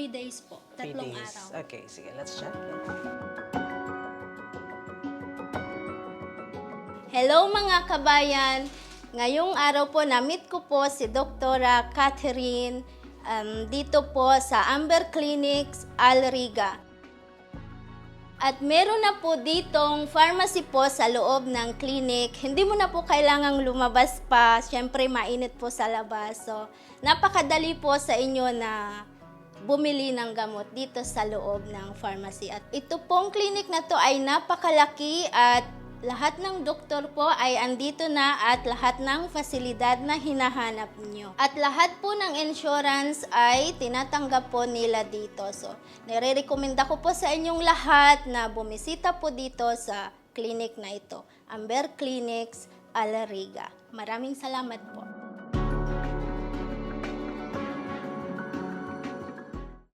3 days po. 3 Tatlong days. araw. Okay, sige, let's check. Hello mga kabayan! Ngayong araw po, na-meet ko po si Dr. Catherine dito po sa Amber Clinics, Alriga. At meron na po ditong pharmacy po sa loob ng clinic. Hindi mo na po kailangang lumabas pa. Siyempre, mainit po sa labas. So, napakadali po sa inyo na bumili ng gamot dito sa loob ng pharmacy. At ito pong clinic na to ay napakalaki at lahat ng doktor po ay andito na at lahat ng fasilidad na hinahanap nyo. At lahat po ng insurance ay tinatanggap po nila dito. So, nire-recommenda ko po sa inyong lahat na bumisita po dito sa clinic na ito. Amber Clinics, Alariga. Maraming salamat po.